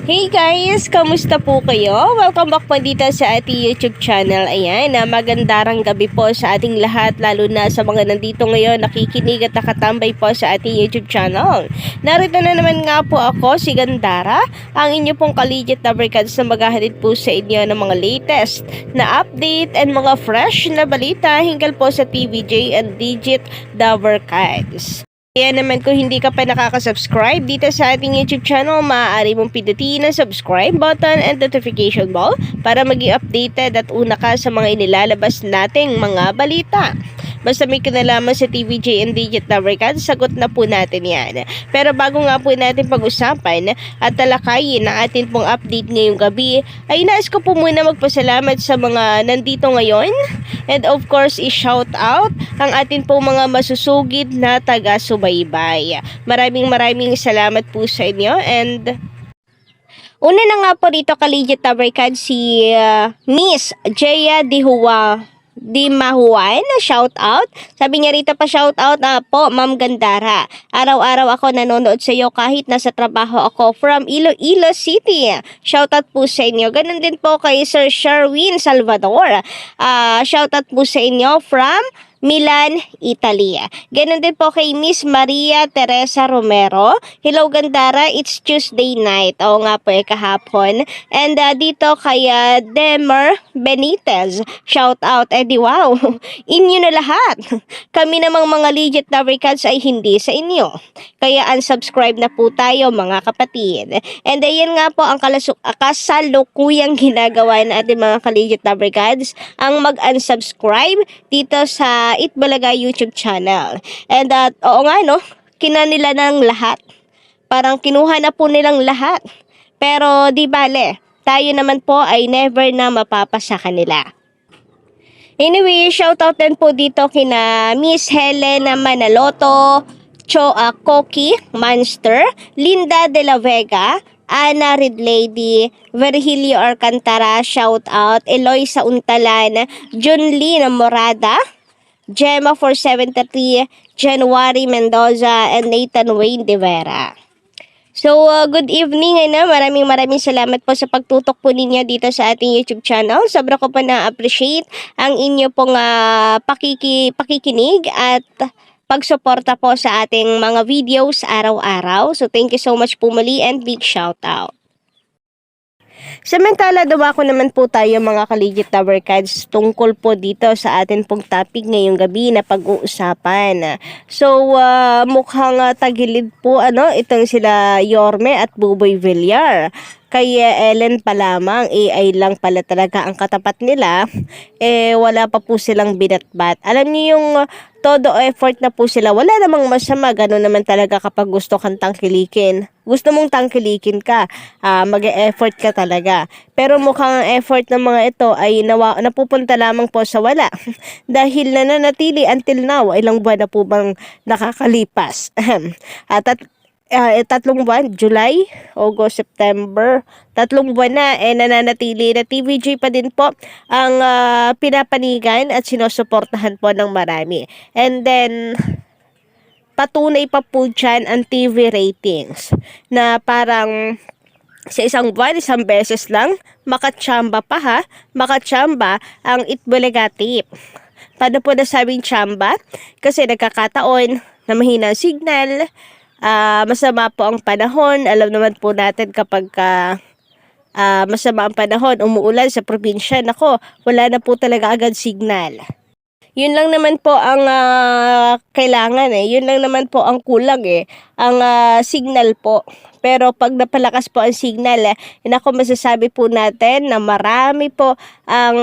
Hey guys! Kamusta po kayo? Welcome back po dito sa ating YouTube channel. Ayan, magandarang gabi po sa ating lahat, lalo na sa mga nandito ngayon nakikinig at nakatambay po sa ating YouTube channel. Narito na naman nga po ako, si Gandara, ang inyo pong ka-legit na barkads na maghahatid po sa inyo ng mga latest na update and mga fresh na balita hinggil po sa TVJ and Digit the Barkads. Kaya naman kung hindi ka pa nakaka-subscribe dito sa ating YouTube channel, maaari mong pindutin ang subscribe button and notification bell para maging updated at una ka sa mga inilalabas nating mga balita. Basta may kinalaman sa TVJ and Digit na Barkads, sagot na po natin yan. Pero bago nga po natin pag-usapan at talakayin ang atin pong update ngayong gabi, ay nais ko po muna magpasalamat sa mga nandito ngayon. And of course, i-shout out ang atin pong mga masusugid na taga-subaybay. Maraming salamat po sa inyo. And una na nga po dito ka-legit na Barkads, si Miss Jaya Di Mahuan, shout out. Sabi niya rito pa shout out po, Ma'am Gandara. Araw-araw ako nanonood sa iyo kahit nasa trabaho ako from Iloilo City. Shout out po sa inyo. Ganun din po kay Sir Sherwin Salvador. Shout out po sa inyo from Milan, Italy. Ganun din po kay Miss Maria Teresa Romero. Hello Gandara, it's Tuesday night. Oo nga po, kahapon. And dito kay Demer Benitez. Shout out. Wow, inyo na lahat. Kami namang mga legit na barkads ay hindi sa inyo. Kaya unsubscribe na po tayo mga kapatid. And ayan nga po ang kasalukuyang ginagawa ng ating mga ka-legit na barkads, ang mag-unsubscribe dito sa Itbulaga YouTube channel. And oo nga no, kinanila ng lahat. Parang kinuha na po nilang lahat. Pero di bale, tayo naman po ay never na mapapasa kanila. Anyway, shoutout din po dito kina Miss Helena Manaloto, Koki Monster, Linda De La Vega, Ana Red Lady, Virgilio Alcantara, shoutout, Eloisa Untalan, Junlyn Morada, Gemma 473, January Mendoza, and Nathan Wayne De Vera. So, good evening. Maraming salamat po sa pagtutok po ninyo dito sa ating YouTube channel. Sobra ko po na-appreciate ang inyo pong pakikinig at pagsuporta po sa ating mga videos araw-araw. So, thank you so much po muli and big shout out. Samantala, dawa ko naman po tayo mga ka-legit na barkads tungkol po dito sa atin pong topic ngayong gabi na pag-uusapan. So, mukhang tagilid po itong sila Yorme at Buboy Villar. Kay Ellen pa lamang, AI lang pala talaga ang katapat nila, wala pa po silang binatbat. Alam niyo yung todo effort na po sila, wala namang masama, gano'n naman talaga kapag gusto kang tangkilikin. Gusto mong tangkilikin ka, mag-e-effort ka talaga. Pero mukhang ang effort ng mga ito ay napupunta lamang po sa wala. Dahil nananatili until now, ilang buwan na po bang nakakalipas. Tatlong buwan, July, August, September, tatlong buwan na nananatili na TVJ pa din po ang pinapanigan at sinusuportahan po ng marami. And then patunay pa po dyan ang TV ratings na parang sa isang buwan, isang beses lang makachamba ang Itbulaga Tip. Paano po nasabing chamba? Kasi nagkakataon na mahina ang signal, masama po ang panahon. Alam naman po natin kapag masama ang panahon, umuulan sa probinsya, nako, wala na po talaga agad signal. Yun lang naman po ang kailangan yun lang naman po ang kulang ang signal po. Pero pag napalakas po ang signal, nako, masasabi po natin na marami po ang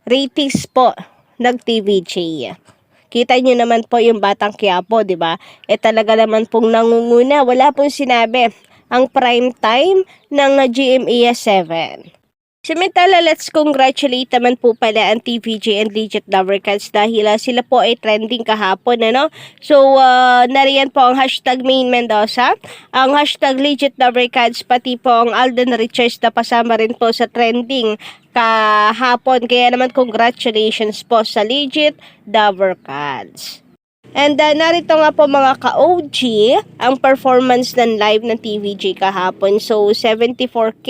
ratings po ng TVJ. Kita nyo naman po yung Batang Quiapo, di ba? Talaga naman pong nangunguna. Wala pong sinabi ang prime time ng GMA 7. Samantala, let's congratulate naman po pala ang TVJ and Legit na Barkads dahil sila po ay trending kahapon, So, nariyan po ang hashtag Main Mendoza, ang hashtag Legit na Barkads, pati po ang Alden Richards na pasama rin po sa trending kahapon. Kaya naman congratulations po sa Legit the Barkads. And narito nga po mga ka-OG ang performance ng live ng TVJ kahapon. So 74K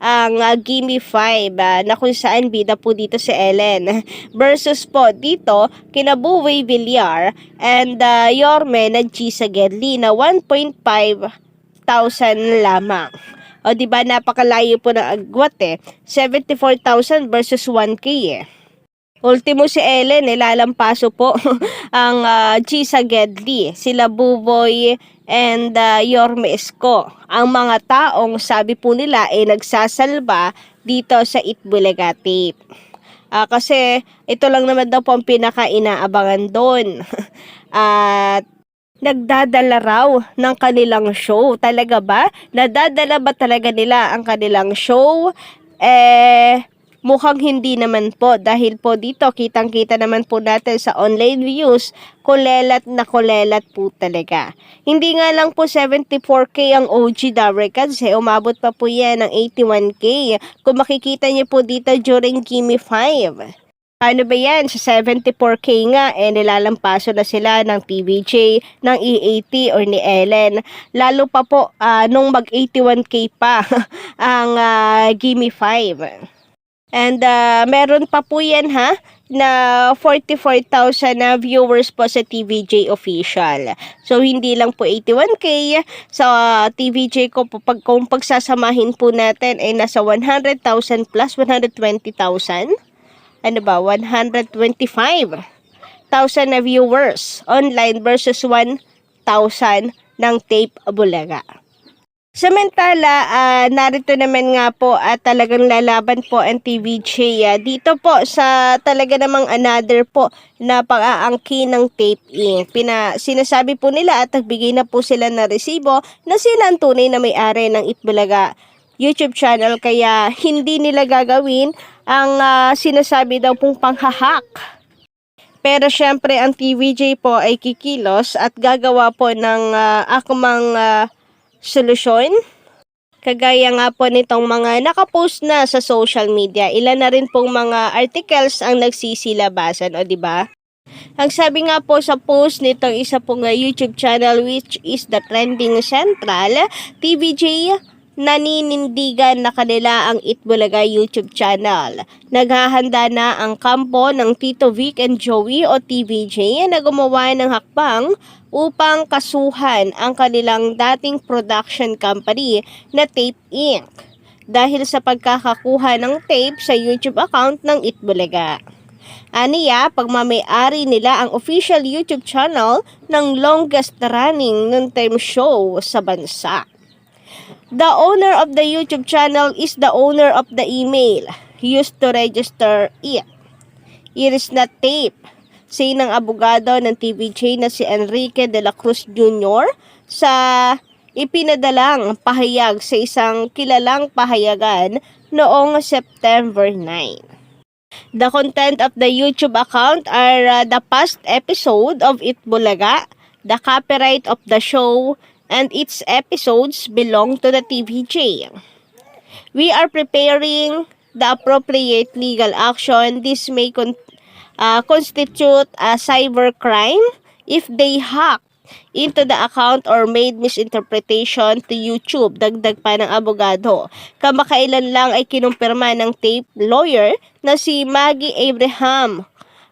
ang Gimme 5 na kung saan bida po dito si Ellen. Versus po dito kina Buway Villar and Yorme na G sa Gedli na 1.5 thousand lamang. O diba napakalayo po ng agwat 74,000 versus 1K Ultimo si Ellen, lalampaso po ang Gisa Gedli, sila Buboy and Yorme Esco. Ang mga taong sabi po nila nagsasalba dito sa Itbulaga tape. Kasi ito lang naman daw po ang pinaka-inaabangan doon. At nagdadala raw ng kanilang show. Talaga ba? Nadadala ba talaga nila ang kanilang show? Mukhang hindi naman po dahil po dito kitang-kita naman po natin sa online views kulelat na kulelat po talaga. Hindi nga lang po 74K ang OG Darecads umabot pa po yan ng 81K. Kung makikita niyo po dito during Gimme 5. Ano ba yan? Sa 74K nga, nilalampaso na sila ng TVJ, ng E80 or ni Ellen. Lalo pa po, nung mag 81K pa ang Gimme 5. And meron pa po yan na 44,000 na viewers po sa TVJ official. So hindi lang po 81K sa TVJ ko po kung pagsasamahin po natin ay nasa 100,000 plus 120,000. Ano ba? 125,000 na viewers online versus 1,000 ng Tape Bulaga. Samantala, narito naman nga po at talagang lalaban po ang TVJ dito po sa talaga namang another po na pang-aangkin ng Tape Inc. Sinasabi po nila at nagbigay na po sila ng resibo na sila ang tunay na may-ari ng Itbulaga YouTube channel kaya hindi nila gagawin ang sinasabi daw pong panghahak. Pero syempre ang TVJ po ay kikilos at gagawa po ng akmang solusyon. Kagaya nga po nitong mga nakapost na sa social media, ilan na rin pong mga articles ang nagsisilabasan, o diba? Ang sabi nga po sa post nitong isa pong YouTube channel which is the Trending Central, TVJ naninindigan na kanila ang Itbulaga YouTube channel. Naghahanda na ang kampo ng Tito Vic and Joey o TVJ na gumawa ng hakbang upang kasuhan ang kanilang dating production company na Tape Inc. dahil sa pagkakakuha ng tape sa YouTube account ng Itbulaga. Aniya, pagmamay-ari nila ang official YouTube channel ng longest running noontime show sa bansa. The owner of the YouTube channel is the owner of the email used to register it. It is not tape. Say ng abogado ng TVJ na si Enrique de la Cruz Jr. sa ipinadalang pahayag sa isang kilalang pahayagan noong September 9. The content of the YouTube account are the past episode of Itbulaga, the copyright of the show, and its episodes belong to the TVJ. We are preparing the appropriate legal action. This may constitute a cybercrime if they hack into the account or made misinterpretation to YouTube. Dagdag pa ng abogado. Kamakailan lang ay kinumpirma ng tape lawyer na si Maggie Abraham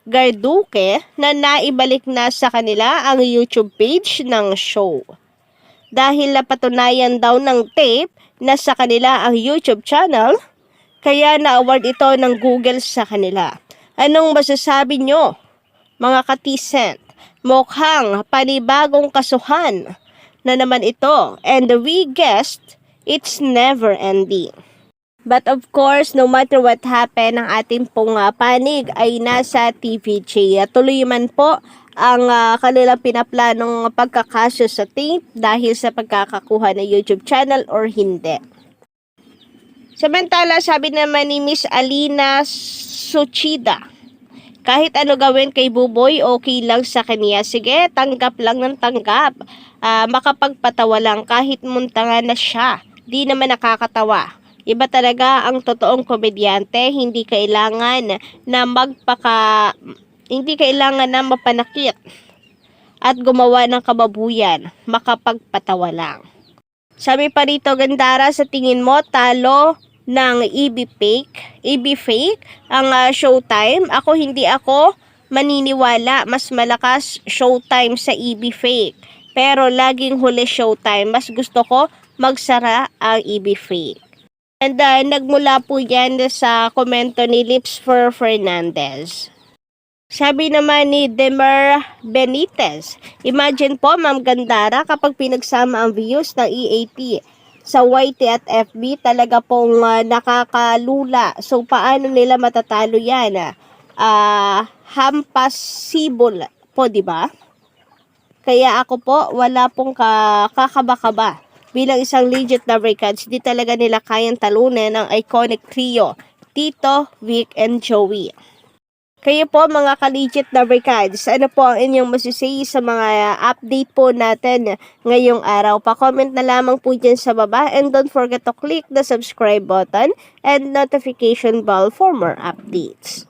Garduque na naibalik na sa kanila ang YouTube page ng show. Dahil napatunayan daw ng tape na sa kanila ang YouTube channel, kaya na-award ito ng Google sa kanila. Anong masasabi nyo, mga katisent? Mukhang panibagong kasuhan na naman ito, and we guessed it's never ending. But of course, no matter what happen, ang ating pong panig ay nasa TVJ. Tuloy man po ang kanilang pinaplanong pagkakaso sa tape dahil sa pagkakakuha ng YouTube channel or hindi. Samantala, sabi naman ni Miss Alina Suchida, kahit ano gawin kay Buboy, okay lang sa kanya. Sige, tanggap lang ng tanggap. Makapagpatawa lang kahit muntangan na siya. Di naman nakakatawa. Iba talaga ang totoong komedyante. Hindi kailangan na mapanakit. at gumawa ng kababuyan, makapagpatawa lang. Sabi pa rito, Gandara, sa tingin mo talo ng EB Fake ang Showtime? Hindi ako maniniwala, mas malakas Showtime sa EB Fake. Pero laging huli Showtime, mas gusto ko magsara ang EB Fake. And nagmula po yan sa komento ni Lips for Fernandez. Sabi naman ni Demer Benitez, imagine po Ma'am Gandara kapag pinagsama ang views ng EAT sa YT at FB, talaga pong nakakalula. So paano nila matatalo yan? Hampasibol po, di ba? Kaya ako po, wala pong kakaba-kaba. Bilang isang legit na breakage, di talaga nila kayang talunan ang iconic trio, Tito, Vic, and Joey. Kayo po mga ka-legit na breakage, ano po ang inyong masisay sa mga update po natin ngayong araw? Pa-comment na lamang po dyan sa baba and don't forget to click the subscribe button and notification bell for more updates.